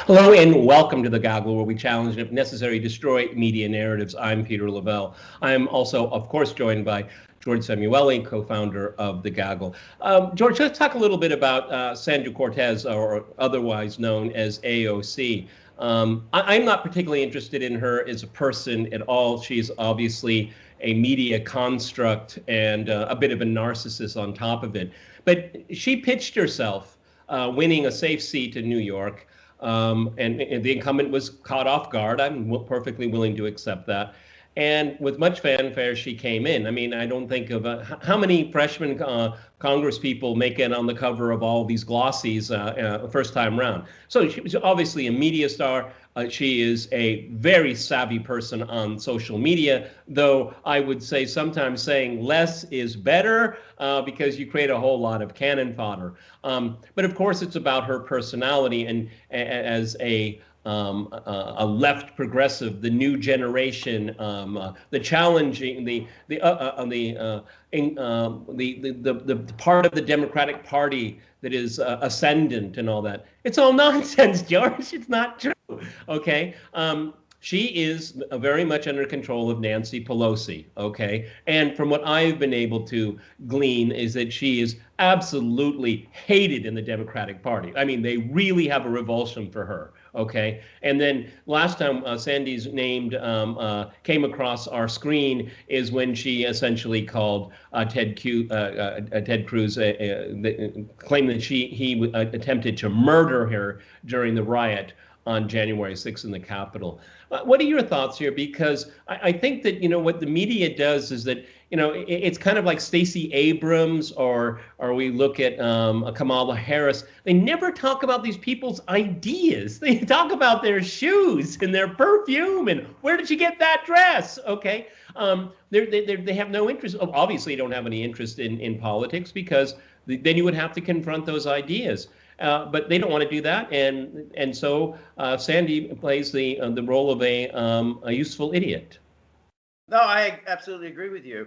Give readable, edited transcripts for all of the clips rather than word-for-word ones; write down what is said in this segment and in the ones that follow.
Hello and welcome to the Goggle, where we challenge and, if necessary, destroy media narratives. I'm Peter Lavelle. I'm also, of course, joined by George Szamuely, co-founder of the Goggle. George, let's talk a little bit about Sandra Cortez, or otherwise known as AOC. I'm not particularly interested in her as a person at all. She's obviously a media construct and a bit of a narcissist on top of it. But she pitched herself winning a safe seat in New York. And the incumbent was caught off guard. I'm perfectly willing to accept that. And with much fanfare, she came in. I mean, I don't think of how many freshman Congress people make it on the cover of all these glossies first time round. So she was obviously a media star. She is a very savvy person on social media, though I would say sometimes saying less is better because you create a whole lot of cannon fodder. But of course, it's about her personality and as a left progressive, the new generation, the challenging, the part of the Democratic Party that is ascendant and all that. It's all nonsense, George. It's not true. Okay. She is very much under control of Nancy Pelosi, okay? And from what I've been able to glean is that she is absolutely hated in the Democratic Party. I mean, they really have a revulsion for her, okay? And then last time Sandy's named came across our screen is when she essentially called Ted Cruz, claimed that he attempted to murder her during the riot on January 6th in the Capitol. What are your thoughts here? Because I think that, what the media does is that, it's kind of like Stacey Abrams or we look at Kamala Harris. They never talk about these people's ideas. They talk about their shoes and their perfume and where did you get that dress? Okay. They have no interest. Obviously, don't have any interest in politics because then you would have to confront those ideas. But they don't want to do that, and so Sandy plays the role of a useful idiot. No, I absolutely agree with you.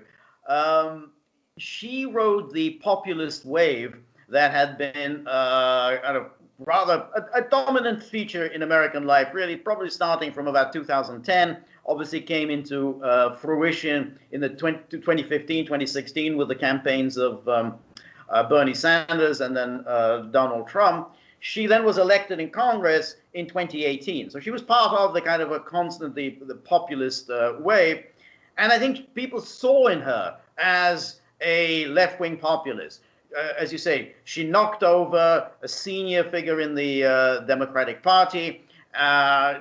She rode the populist wave that had been rather a dominant feature in American life, really, probably starting from about 2010. Obviously came into fruition in the 2015, 2016 with the campaigns of Bernie Sanders and then Donald Trump. She then was elected in Congress in 2018. So she was part of the kind of a constantly the populist wave. And I think people saw in her as a left-wing populist. As you say, she knocked over a senior figure in the Democratic Party.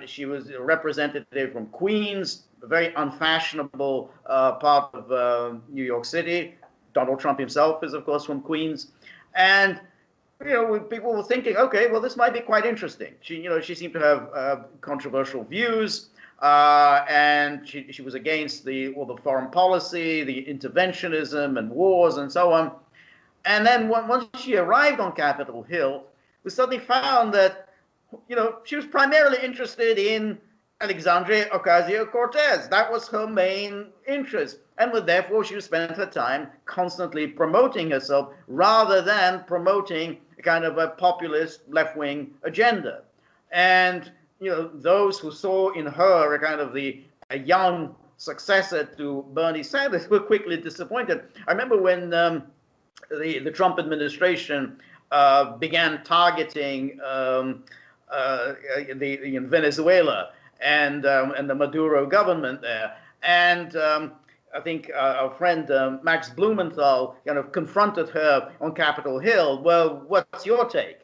She was a representative from Queens, a very unfashionable part of New York City. Donald Trump himself is, of course, from Queens. And, people were thinking, okay, well, this might be quite interesting. She seemed to have controversial views. And she was against the foreign policy, the interventionism and wars and so on. And then once she arrived on Capitol Hill, we suddenly found that, she was primarily interested in Alexandria Ocasio-Cortez. That was her main interest. And therefore, she spent her time constantly promoting herself rather than promoting a kind of a populist left-wing agenda. And those who saw in her a kind of a young successor to Bernie Sanders were quickly disappointed. I remember when the Trump administration began targeting in Venezuela and the Maduro government there, and I think our friend Max Blumenthal kind of confronted her on Capitol Hill. Well, what's your take?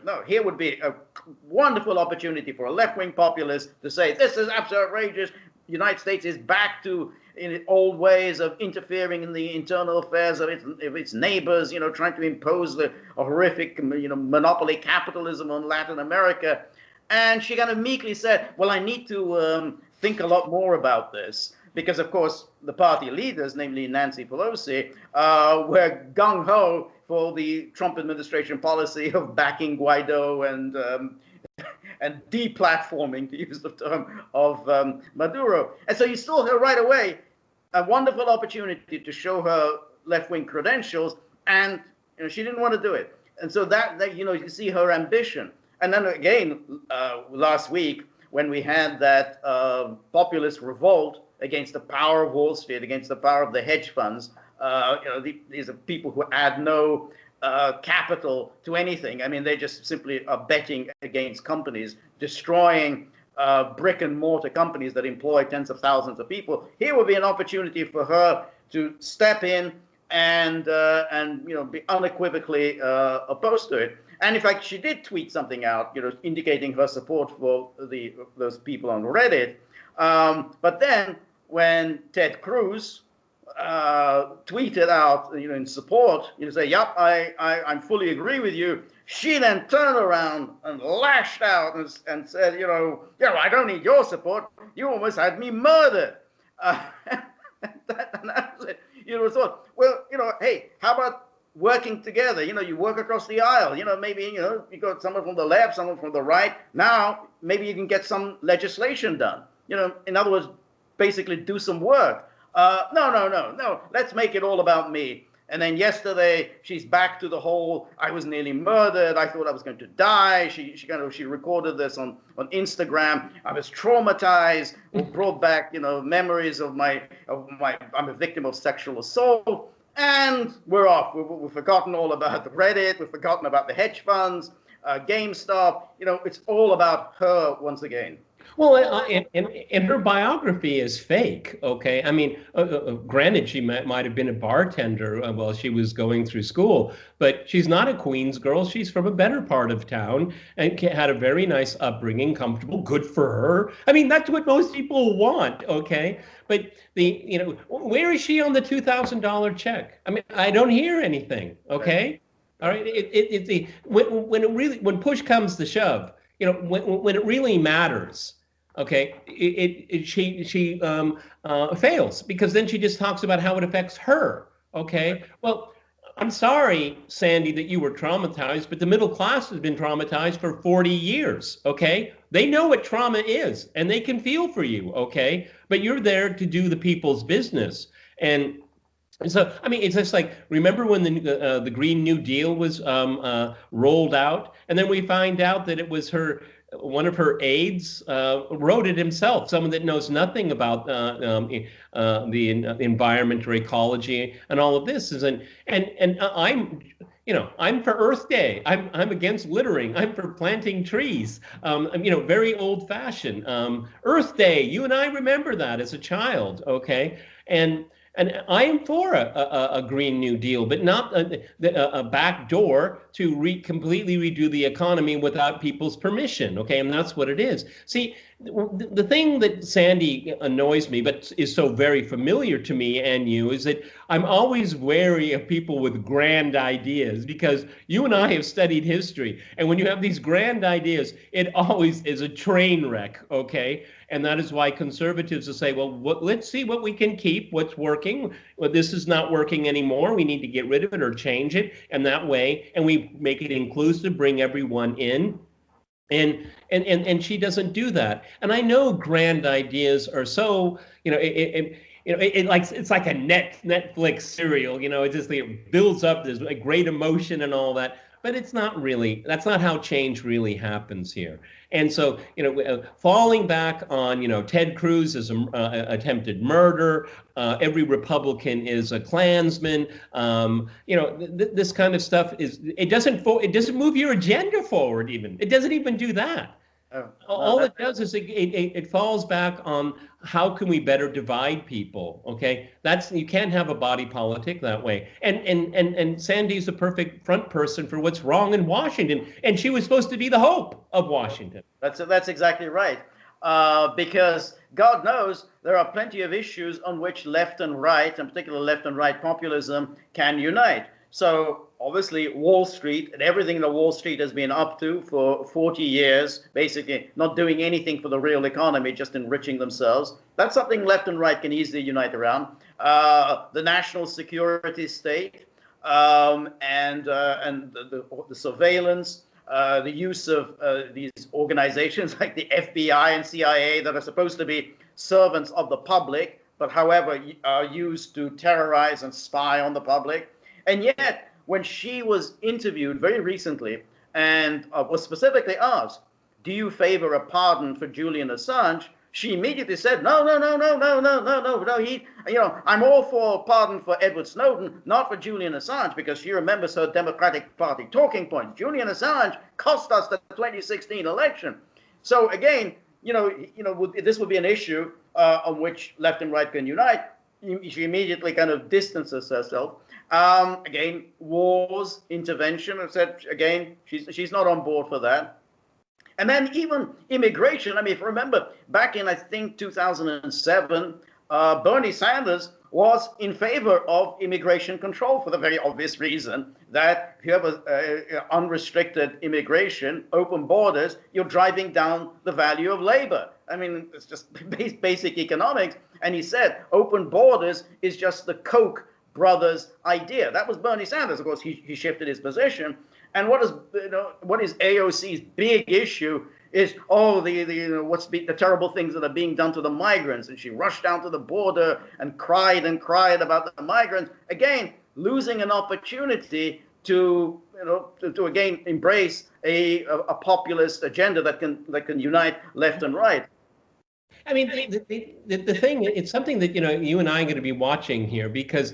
No, here would be a wonderful opportunity for a left-wing populist to say, this is absolutely outrageous. The United States is back to in old ways of interfering in the internal affairs of its neighbors, trying to impose a horrific, monopoly capitalism on Latin America. And she kind of meekly said, well, I need to think a lot more about this. Because, of course, the party leaders, namely Nancy Pelosi, were gung-ho for the Trump administration policy of backing Guaido and deplatforming, to use the term, of Maduro. And so you saw her right away, a wonderful opportunity to show her left-wing credentials, and she didn't want to do it. And so that you see her ambition. And then again, last week, when we had that populist revolt against the power of Wall Street, against the power of the hedge funds, these are people who add no capital to anything. I mean, they just simply are betting against companies, destroying brick and mortar companies that employ tens of thousands of people. Here would be an opportunity for her to step in and be unequivocally opposed to it. And in fact, she did tweet something out, indicating her support for those people on Reddit. But then when Ted Cruz tweeted out, in support, say, "Yep, I fully agree with you," she then turned around and lashed out and said, I don't need your support. You almost had me murdered. That was it. Thought, well, hey, how about working together? You work across the aisle. Maybe, you got someone from the left, someone from the right. Now, maybe you can get some legislation done. In other words, basically do some work. No. Let's make it all about me. And then yesterday, she's back to the whole, I was nearly murdered. I thought I was going to die. She recorded this on Instagram. I was traumatized, brought back, memories of I'm a victim of sexual assault. And we're off. We've forgotten all about the Reddit. We've forgotten about the hedge funds, GameStop. It's all about her once again. Well, and her biography is fake, okay? I mean, granted, she might have been a bartender while she was going through school, but she's not a Queens girl. She's from a better part of town and had a very nice upbringing, comfortable, good for her. I mean, that's what most people want, okay? But where is she on the $2,000 check? I mean, I don't hear anything, okay? All right, when push comes to shove, when it really matters, okay, she fails, because then she just talks about how it affects her. Okay, well, I'm sorry, Sandy, that you were traumatized, but the middle class has been traumatized for 40 years. Okay, they know what trauma is, and they can feel for you. Okay, but you're there to do the people's business. And so, I mean, it's just like, remember when the Green New Deal was rolled out, and then we find out that it was one of her aides wrote it himself, someone that knows nothing about the environment or ecology and all of this. And I'm for Earth Day. I'm against littering. I'm for planting trees. Very old fashioned. Earth Day. You and I remember that as a child. Okay, and I am for a Green New Deal, but not a back door to completely redo the economy without people's permission. Okay, and that's what it is. See, the thing that Sandy annoys me, but is so very familiar to me and you, is that I'm always wary of people with grand ideas, because you and I have studied history, and when you have these grand ideas, it always is a train wreck. Okay. And that is why conservatives will say, well, let's see what we can keep, what's working. Well, this is not working anymore. We need to get rid of it or change it. And that way, and we make it inclusive, bring everyone in. And she doesn't do that. And I know grand ideas are so, it's like a Netflix serial. It just builds up this great emotion and all that. But it's not really, that's not how change really happens here. And so, falling back on, Ted Cruz is attempted murder, every Republican is a Klansman, this kind of stuff it doesn't move your agenda forward even. It doesn't even do that. All it does is it falls back on how can we better divide people. Okay, you can't have a body politic that way. And Sandy's a perfect front person for what's wrong in Washington, and she was supposed to be the hope of Washington. That's exactly right. Because God knows there are plenty of issues on which left and right, and particularly left and right populism, can unite. So obviously Wall Street and everything that Wall Street has been up to for 40 years, basically not doing anything for the real economy, just enriching themselves. That's something left and right can easily unite around. The national security state, and the surveillance, the use of these organizations like the FBI and CIA that are supposed to be servants of the public, but however are used to terrorize and spy on the public. And yet, when she was interviewed very recently and was specifically asked, do you favor a pardon for Julian Assange? She immediately said, no, no, no, no, no, no, no, no, no. I'm all for pardon for Edward Snowden, not for Julian Assange, because she remembers her Democratic Party talking points. Julian Assange cost us the 2016 election. So again, this would be an issue on which left and right can unite. She immediately kind of distances herself. Again, wars, intervention, I said, again, she's not on board for that. And then even immigration. I mean, if you remember, back in, I think, 2007, Bernie Sanders was in favor of immigration control for the very obvious reason that if you have unrestricted immigration, open borders, you're driving down the value of labor. I mean, it's just basic economics. And he said open borders is just the Koch brothers' idea. That was Bernie Sanders. Of course, he shifted his position. And what is AOC's big issue is the terrible things that are being done to the migrants. And she rushed down to the border and cried about the migrants, again losing an opportunity to again embrace a populist agenda that can unite left and right. I mean, the thing, it's something that you and I are going to be watching here, because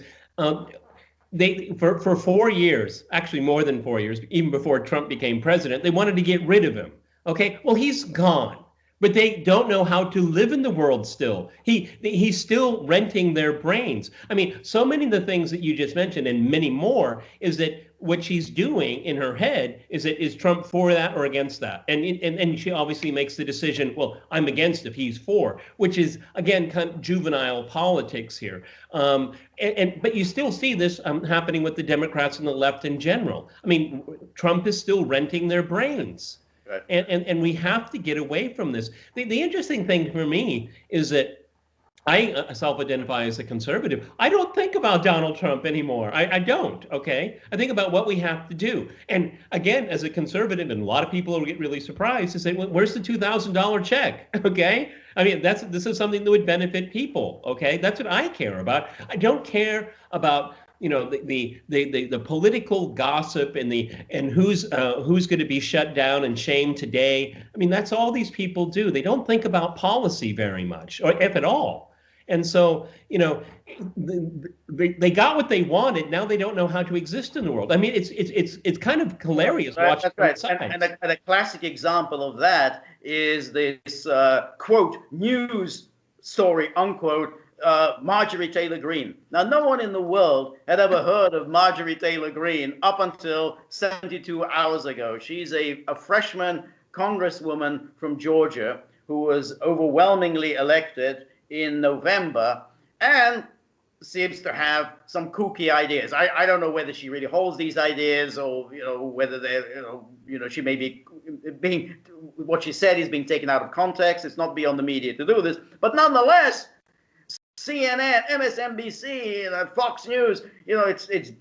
they for 4 years, actually more than 4 years, even before Trump became president, they wanted to get rid of him. Okay, well, he's gone, but they don't know how to live in the world still. He's still renting their brains. I mean, so many of the things that you just mentioned and many more is that what she's doing in her head is Trump for that or against that? And she obviously makes the decision, well, I'm against if he's for, which is, again, kind of juvenile politics here. But you still see this happening with the Democrats and the left in general. I mean, Trump is still renting their brains. Right. And we have to get away from this. The interesting thing for me is that I self-identify as a conservative. I don't think about Donald Trump anymore. I don't, okay? I think about what we have to do. And again, as a conservative, and a lot of people will get really surprised to say, well, where's the $2,000 check, okay? I mean, this is something that would benefit people, okay? That's what I care about. I don't care about the political gossip and who's going to be shut down and shamed today. I mean, that's all these people do. They don't think about policy very much, or if at all. And so, they got what they wanted. Now they don't know how to exist in the world. I mean, it's kind of hilarious watching. That's right. And a classic example of that is this quote news story unquote. Marjorie Taylor Greene. Now, no one in the world had ever heard of Marjorie Taylor Greene up until 72 hours ago. She's a freshman congresswoman from Georgia who was overwhelmingly elected in November and seems to have some kooky ideas. I don't know whether she really holds these ideas or whether they're she may be being, what she said is being taken out of context. It's not beyond the media to do this, but nonetheless, CNN, MSNBC, Fox News, it's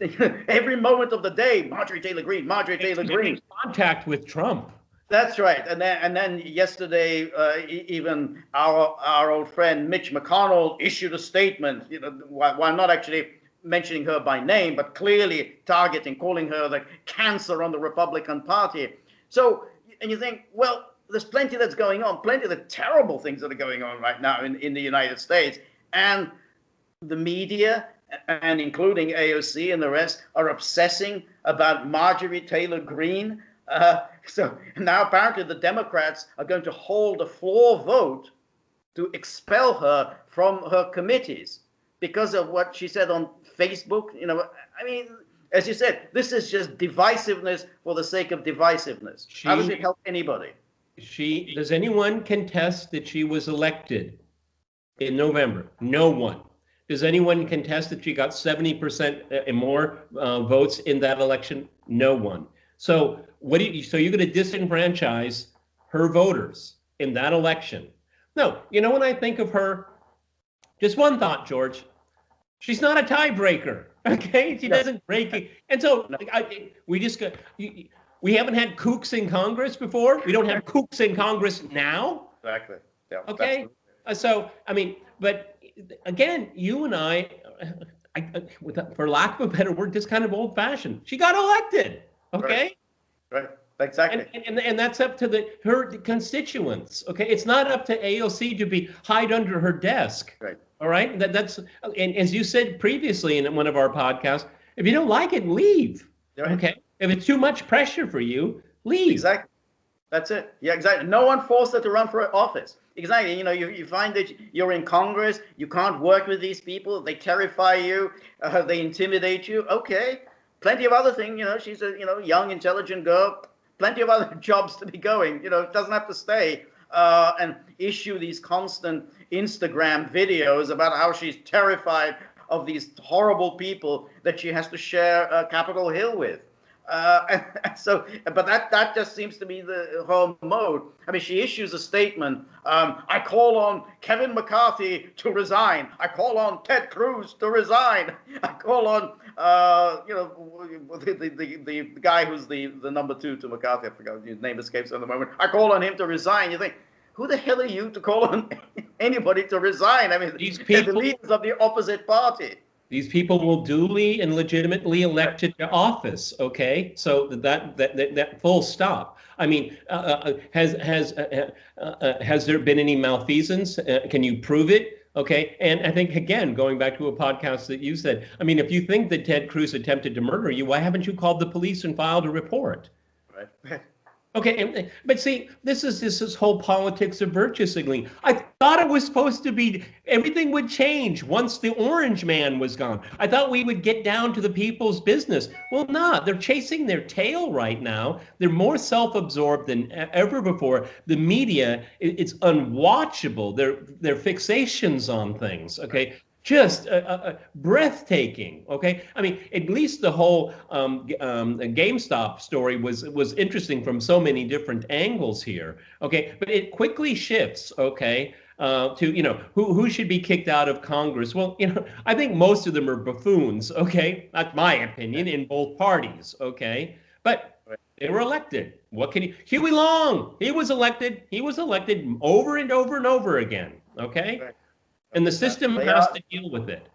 every moment of the day, Marjorie Taylor Greene, Marjorie Taylor Greene. Contact with Trump. That's right. And then yesterday, even our old friend Mitch McConnell issued a statement, while not actually mentioning her by name, but clearly calling her the cancer on the Republican Party. So, and you think, well, there's plenty that's going on, plenty of the terrible things that are going on right now in the United States. And the media, and including AOC and the rest, are obsessing about Marjorie Taylor Greene. So now apparently the Democrats are going to hold a floor vote to expel her from her committees because of what she said on Facebook. I mean, as you said, this is just divisiveness for the sake of divisiveness. How does it help anybody? Does anyone contest that she was elected in November? No one. Does anyone contest that she got 70% and more votes in that election? No one. So so you're going to disenfranchise her voters in that election? No. When I think of her, just one thought, George. She's not a tiebreaker. Okay, she doesn't break it. And so we haven't had kooks in Congress before. We don't have kooks in Congress now. Exactly. Yeah. Okay. So I mean, but again, you and I, for lack of a better word, just kind of old-fashioned. She got elected. Okay. Right. Exactly. And that's up to her constituents. Okay, it's not up to AOC to hide under her desk. Right. All right, and as you said previously in one of our podcasts, if you don't like it, leave. Right. Okay, if it's too much pressure for you, leave. Exactly. That's it. Yeah, exactly. No one forced her to run for office. Exactly. You know, you find that you're in Congress, you can't work with these people, they terrify you, they intimidate you. Okay, plenty of other things. You know, she's a young, intelligent girl. Plenty of other jobs to be going. You know, it doesn't have to stay and issue these constant Instagram videos about how she's terrified of these horrible people that she has to share Capitol Hill with. But that just seems to be the whole mode. I mean, she issues a statement. I call on Kevin McCarthy to resign. I call on Ted Cruz to resign. I call on, the guy who's the number 2 to McCarthy. I forgot his name escapes at the moment. I call on him to resign. You think, who the hell are you to call on anybody to resign? I mean, these people, they're the leaders of the opposite party. These people will duly and legitimately elected to office. Okay, so that full stop. I mean, has there been any malfeasance? Can you prove it? Okay, and I think again, going back to a podcast that you said, I mean, if you think that Ted Cruz attempted to murder you, why haven't you called the police and filed a report? Right. Okay, but see, this is this whole politics of virtue signaling. I thought it was supposed to be everything would change once the orange man was gone. I thought we would get down to the people's business. Well, not. They're chasing their tail right now. They're more self-absorbed than ever before. The media, it's unwatchable. Their fixations on things. Okay. Just breathtaking. Okay, I mean, at least the whole GameStop story was interesting from so many different angles here. Okay, but it quickly shifts. Okay, to who should be kicked out of Congress. Well, I think most of them are buffoons. Okay, that's my opinion in both parties. Okay, but they were elected. What can Huey Long? He was elected. He was elected over and over and over again. Okay. Right. And the system has to deal with it.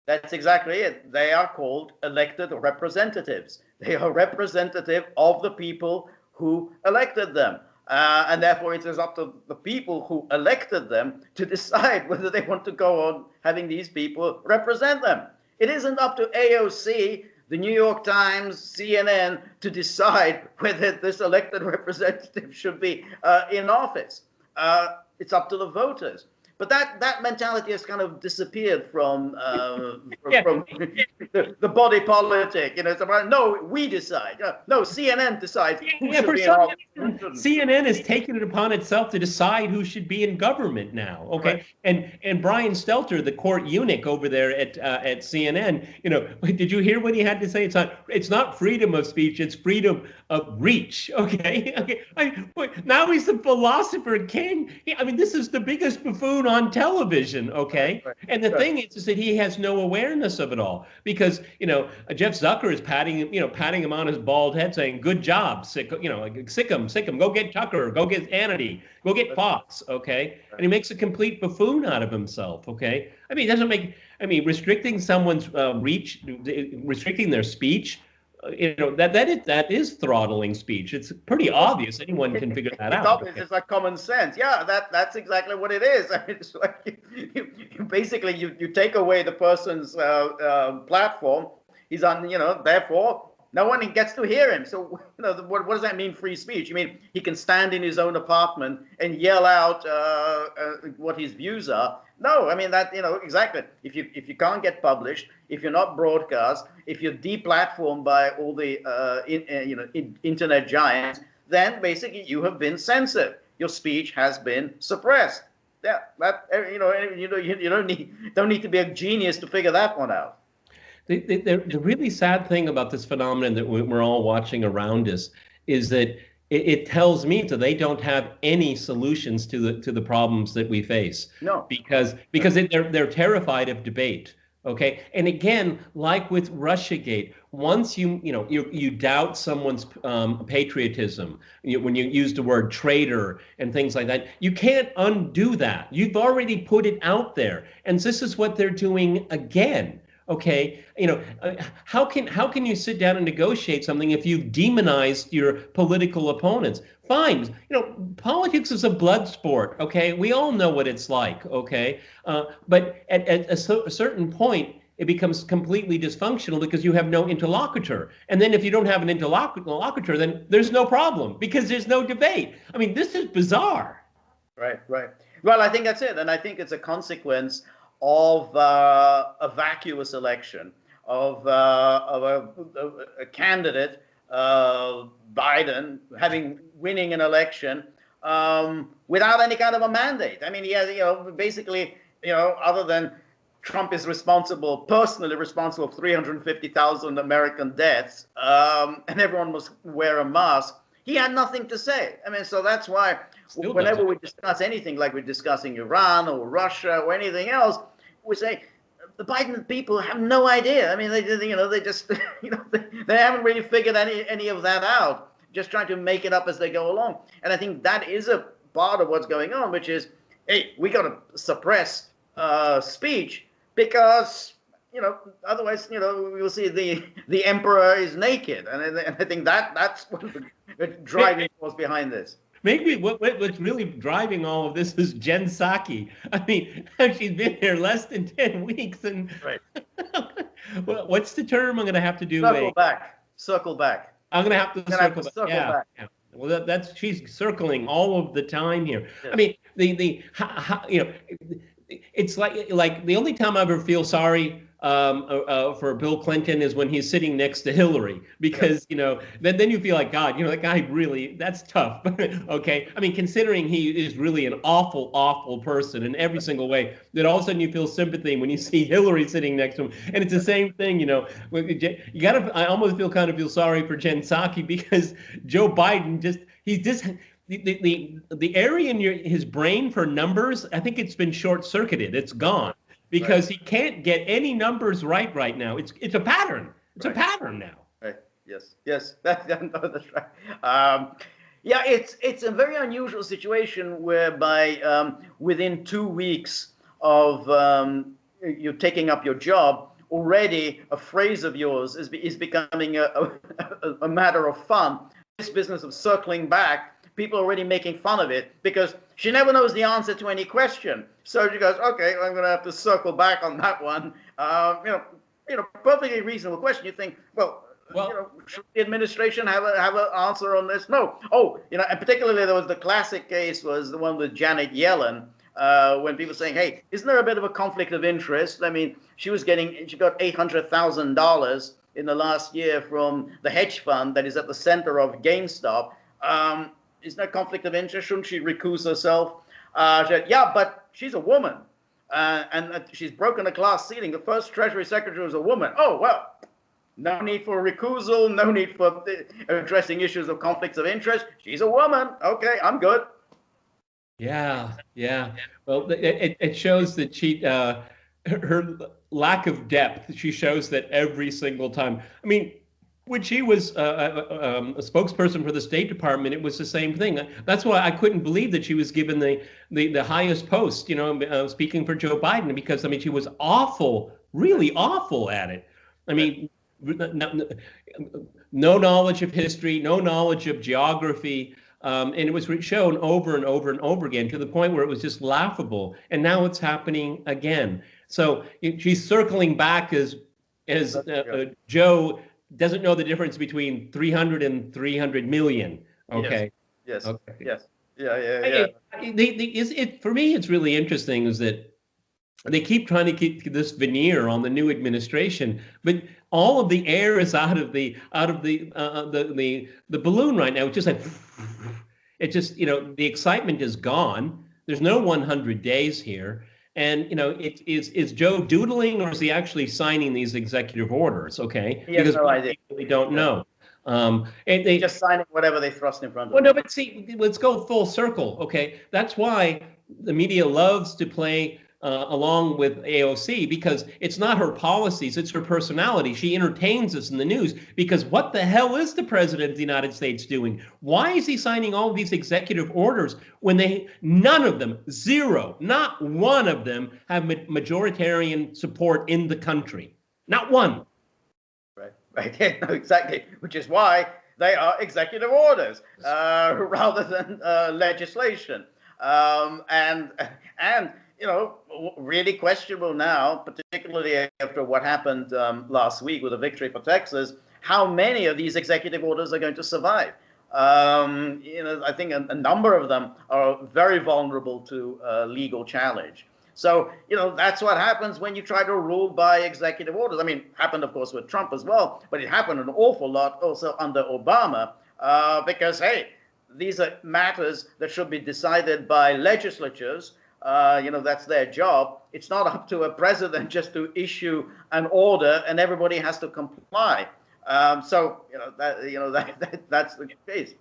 That's exactly it. They are called elected representatives. They are representative of the people who elected them. And therefore, it is up to the people who elected them to decide whether they want to go on having these people represent them. It isn't up to AOC, the New York Times, CNN to decide whether this elected representative should be in office. It's up to the voters. But that mentality has kind of disappeared from the body politic. It's about, no, we decide. No, CNN decides who should be in office. CNN has taken it upon itself to decide who should be in government now. Okay, right. And Brian Stelter, the court eunuch over there at CNN, did you hear what he had to say? It's not freedom of speech, it's freedom of reach. Okay. Now he's the philosopher king. I mean, this is the biggest buffoon on television, okay? Right. And the thing is that he has no awareness of it all because, Jeff Zucker is patting him on his bald head saying, good job, sick him, go get Tucker, go get Hannity, go get Fox, okay? And he makes a complete buffoon out of himself, okay? I mean, restricting someone's reach, restricting their speech, that is throttling speech. It's pretty obvious. Anyone can figure that out. It's obvious. It's like common sense. Yeah, that's exactly what it is. I mean, it's like you basically you take away the person's platform. He's on, therefore no one gets to hear him. So, what does that mean, free speech? You mean he can stand in his own apartment and yell out what his views are? No, I mean that, exactly. If you can't get published, if you're not broadcast, if you're deplatformed by all the internet giants, then basically you have been censored. Your speech has been suppressed. Yeah, that you don't need to be a genius to figure that one out. The really sad thing about this phenomenon that we're all watching around us is that it tells me that they don't have any solutions to the problems that we face. No, because they're terrified of debate. Okay, and again, like with Russiagate, once you doubt someone's patriotism, when you use the word traitor and things like that, you can't undo that. You've already put it out there, and this is what they're doing again. Okay, how can you sit down and negotiate something if you've demonized your political opponents? Fine, politics is a blood sport. Okay, we all know what it's like. Okay, but at a certain point, it becomes completely dysfunctional because you have no interlocutor. And then if you don't have an interlocutor, then there's no problem because there's no debate. I mean, this is bizarre. Right, right. Well, I think that's it. And I think it's a consequence of a vacuous election, of a candidate, Biden, winning an election without any kind of a mandate. I mean, he has, basically, other than Trump is personally responsible for 350,000 American deaths, and everyone must wear a mask. He had nothing to say. I mean, so that's why whenever we discuss anything, like we're discussing Iran or Russia or anything else, we say the Biden people have no idea. I mean, they just, they haven't really figured any of that out. Just trying to make it up as they go along. And I think that is a part of what's going on, which is, hey, we got to suppress speech because otherwise, we'll see the emperor is naked, and I think that's what the driving force behind this. Maybe what's really driving all of this is Jen Psaki. I mean, she's been here less than 10 weeks, and right. What's the term I'm going to have to do? Circle back. I'm going to have to circle back. Yeah. Well, she's circling all of the time here. Yes. I mean, it's like the only time I ever feel sorry for Bill Clinton is when he's sitting next to Hillary, because then you feel like, God, that guy really, that's tough. Okay, I mean, considering he is really an awful person in every single way, that all of a sudden you feel sympathy when you see Hillary sitting next to him. And it's the same thing, I almost feel sorry for Jen Psaki, because Joe Biden the area in his brain for numbers, I think it's been short-circuited. It's gone because he can't get any numbers right now. It's a pattern. It's a pattern now. Right. Yes. That's right. Yeah, it's a very unusual situation whereby within 2 weeks of you taking up your job, already a phrase of yours is becoming a matter of fun. This business of circling back. People are already making fun of it because she never knows the answer to any question. So she goes, okay, I'm going to have to circle back on that one. Perfectly reasonable question. You think, well, should the administration have an answer on this? No. Oh, and particularly there was the classic case was the one with Janet Yellen, when people saying, hey, isn't there a bit of a conflict of interest? I mean, she got $800,000 in the last year from the hedge fund that is at the center of GameStop. Isn't there a conflict of interest? Shouldn't she recuse herself? She said, yeah, but she's a woman, and she's broken the glass ceiling. The first Treasury Secretary was a woman. Oh, well, no need for recusal, no need for addressing issues of conflicts of interest. She's a woman. Okay, I'm good. Yeah. Well, it shows that her lack of depth. She shows that every single time. I mean, when she was a spokesperson for the State Department, it was the same thing. That's why I couldn't believe that she was given the highest post, speaking for Joe Biden, because, I mean, she was really awful at it. I mean, no knowledge of history, no knowledge of geography. And it was shown over and over and over again to the point where it was just laughable. And now it's happening again. So she's circling back as Joe doesn't know the difference between 300 and 300 million. Okay. Yes. Okay. Yes. Yeah. For me, it's really interesting is that they keep trying to keep this veneer on the new administration, but all of the air is out of the balloon right now. It's just like, the excitement is gone. There's no 100 days here. And, is Joe doodling, or is he actually signing these executive orders? Okay. He has no idea. We don't know. They just signing whatever they thrust in front of them. Well, no, but see, let's go full circle. Okay. That's why the media loves to play along with AOC, because it's not her policies, it's her personality. She entertains us in the news, because what the hell is the president of the United States doing? Why is he signing all of these executive orders when none of them, zero, not one of them, have majoritarian support in the country? Not one. Right. Yeah, no, exactly. Which is why they are executive orders rather than legislation. And really questionable now, particularly after what happened last week with the victory for Texas, how many of these executive orders are going to survive. I think a number of them are very vulnerable to legal challenge. So, that's what happens when you try to rule by executive orders. I mean, happened, of course, with Trump as well, but it happened an awful lot also under Obama because, hey, these are matters that should be decided by legislatures. That's their job. It's not up to a president just to issue an order and everybody has to comply. That's the case.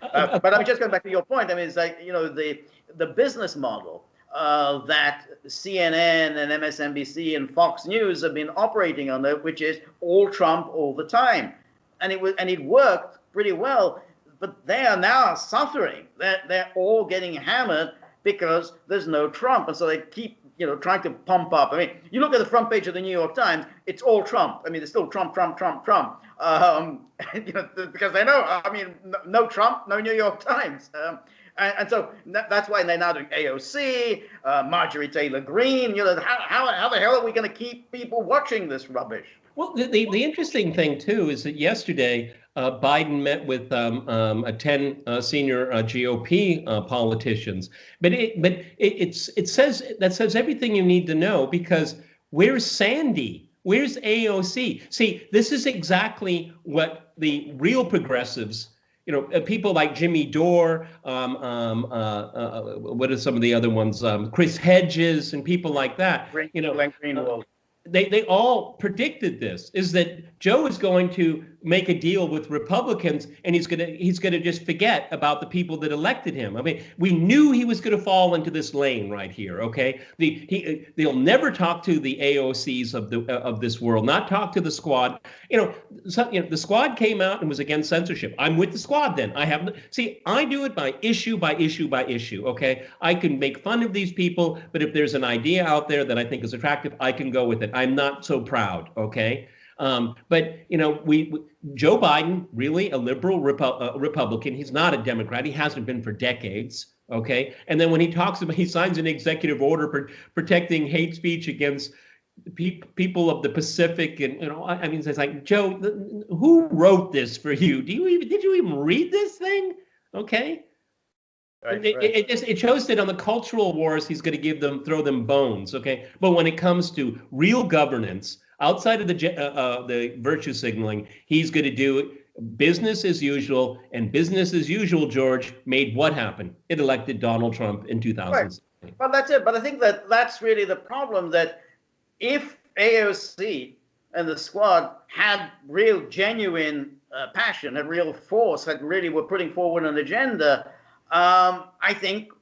But I'm just going back to your point. I mean, it's like, the business model that CNN and MSNBC and Fox News have been operating under, which is all Trump all the time. And it worked pretty well, but they are now suffering. They're all getting hammered because there's no Trump. And so they keep, trying to pump up. I mean, you look at the front page of the New York Times, it's all Trump. I mean, it's still Trump. Because they know, I mean, no Trump, no New York Times. And so that's why they're now doing AOC, Marjorie Taylor Greene. How the hell are we going to keep people watching this rubbish? Well, the interesting thing, too, is that yesterday Biden met with 10 senior GOP politicians. But it says everything you need to know, because where's Sandy? Where's AOC? See, this is exactly what the real progressives, people like Jimmy Dore, what are some of the other ones? Chris Hedges and people like that. Glenn Greenwald. They all predicted this, is that Joe is going to make a deal with Republicans and he's gonna just forget about the people that elected him. I mean, we knew he was going to fall into this lane right here. Okay, they'll never talk to the AOCs of this world, not talk to the Squad. The Squad came out and was against censorship. I'm with the Squad. Then I do it by issue by issue by issue. Okay, I can make fun of these people, but if there's an idea out there that I think is attractive, I can go with it. I'm not so proud. Okay. But Joe Biden, really a liberal Republican. He's not a Democrat. He hasn't been for decades. Okay. And then when he signs an executive order protecting hate speech against people of the Pacific. And, I mean, it's like, Joe, who wrote this for you? Did you even read this thing? Okay. Right. It shows that on the cultural wars, he's going to throw them bones. Okay. But when it comes to real governance, outside of the virtue signaling, he's going to do business as usual. And business as usual, George, made what happen? It elected Donald Trump in 2016. Right. Well, that's it. But I think that's really the problem, that if AOC and the Squad had real genuine passion, had real force, were putting forward an agenda, I think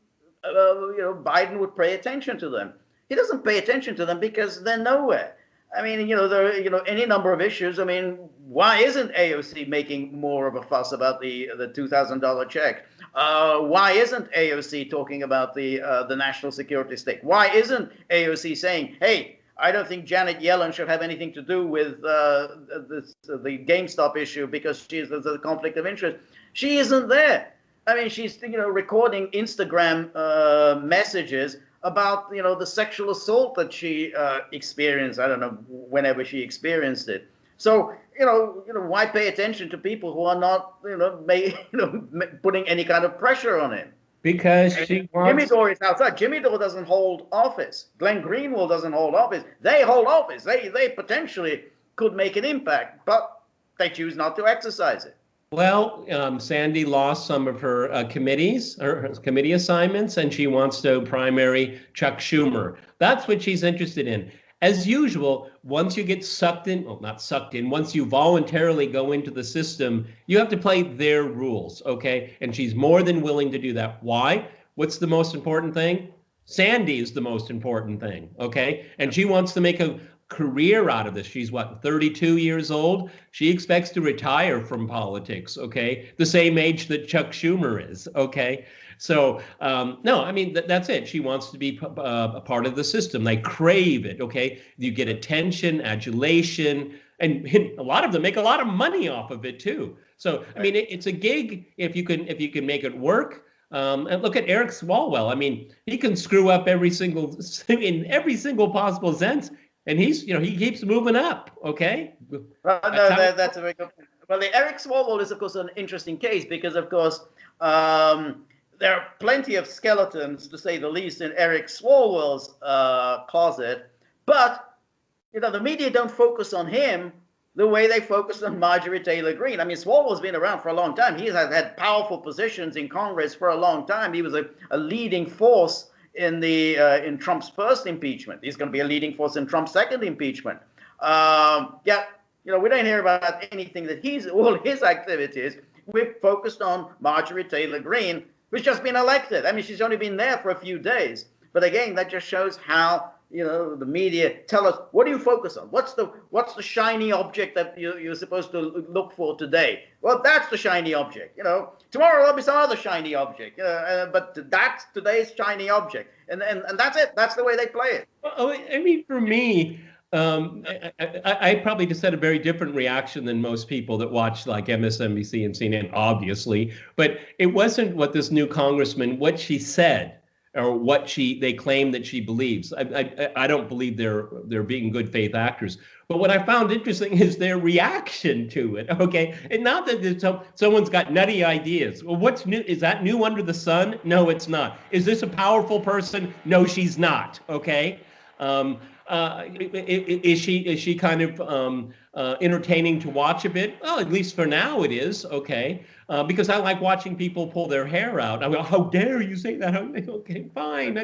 Biden would pay attention to them. He doesn't pay attention to them because they're nowhere. I mean, there are, any number of issues. I mean, why isn't AOC making more of a fuss about the $2,000 check? Why isn't AOC talking about the national security stake? Why isn't AOC saying, hey, I don't think Janet Yellen should have anything to do with the GameStop issue because there's a conflict of interest? She isn't there. I mean, she's recording Instagram messages about the sexual assault that she experienced. I don't know, whenever she experienced it. So why pay attention to people who are not putting any kind of pressure on him? Because she wants... Jimmy Dore is outside. Jimmy Dore doesn't hold office. Glenn Greenwald doesn't hold office. They hold office. They potentially could make an impact, but they choose not to exercise it. Well, Sandy lost some of her her committee assignments, and she wants to primary Chuck Schumer. That's what she's interested in. As usual, once you get sucked in, well, not sucked in, once you voluntarily go into the system, you have to play their rules, okay? And she's more than willing to do that. Why? What's the most important thing? Sandy is the most important thing, okay? And she wants to make career out of this. She's what, 32 years old? She expects to retire from politics, okay? The same age that Chuck Schumer is, okay? So, no, I mean, that's it. She wants to be a part of the system. They crave it, okay? You get attention, adulation, and a lot of them make a lot of money off of it too. So, I mean, it's a gig if you can make it work. And look at Eric Swalwell. I mean, he can screw up in every single possible sense, and he keeps moving up. Okay. Well, no, that's a very good point. Well, the Eric Swalwell is, of course, an interesting case because, of course, there are plenty of skeletons, to say the least, in Eric Swalwell's closet. But the media don't focus on him the way they focus on Marjorie Taylor Greene. I mean, Swalwell's been around for a long time. He has had powerful positions in Congress for a long time. He was a leading force in Trump's first impeachment. He's going to be a leading force in Trump's second impeachment. We don't hear about anything that all his activities. We're focused on Marjorie Taylor Greene, who's just been elected. I mean, she's only been there for a few days. But again, that just shows how the media tell us, what do you focus on? What's the shiny object that you're supposed to look for today? Well, that's the shiny object. Tomorrow there'll be some other shiny object. But that's today's shiny object, and that's it. That's the way they play it. Well, I mean, for me, I probably just had a very different reaction than most people that watch like MSNBC and CNN, obviously. But it wasn't what this new congressman, what she said, or what they claim that she believes. I don't believe they're being good faith actors. But what I found interesting is their reaction to it. Okay, and not that someone's got nutty ideas. Well, what's new? Is that new under the sun? No, it's not. Is this a powerful person? No, she's not. Okay. Is she kind of entertaining to watch a bit? Well, at least for now it is, okay. Because I like watching people pull their hair out. I go, how dare you say that? Okay, fine.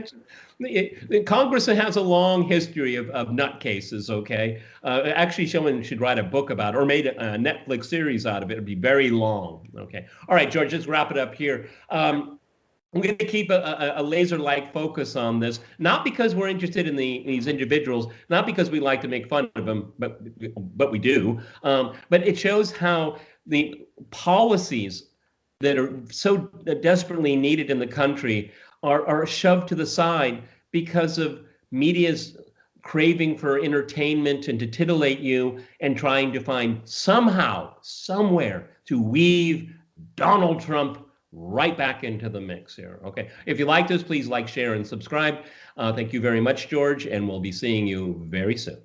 Congress has a long history of nutcases, okay? Actually, someone should write a book about it or made a Netflix series out of it. It'd be very long, okay? All right, George, let's wrap it up here. I'm going to keep a laser-like focus on this, not because we're interested in these individuals, not because we like to make fun of them, but we do. But it shows how the policies that are so desperately needed in the country are shoved to the side because of media's craving for entertainment and to titillate you and trying to find somehow, somewhere to weave Donald Trump right back into the mix here. Okay. If you like this, please like, share, and subscribe. Thank you very much, George, and we'll be seeing you very soon.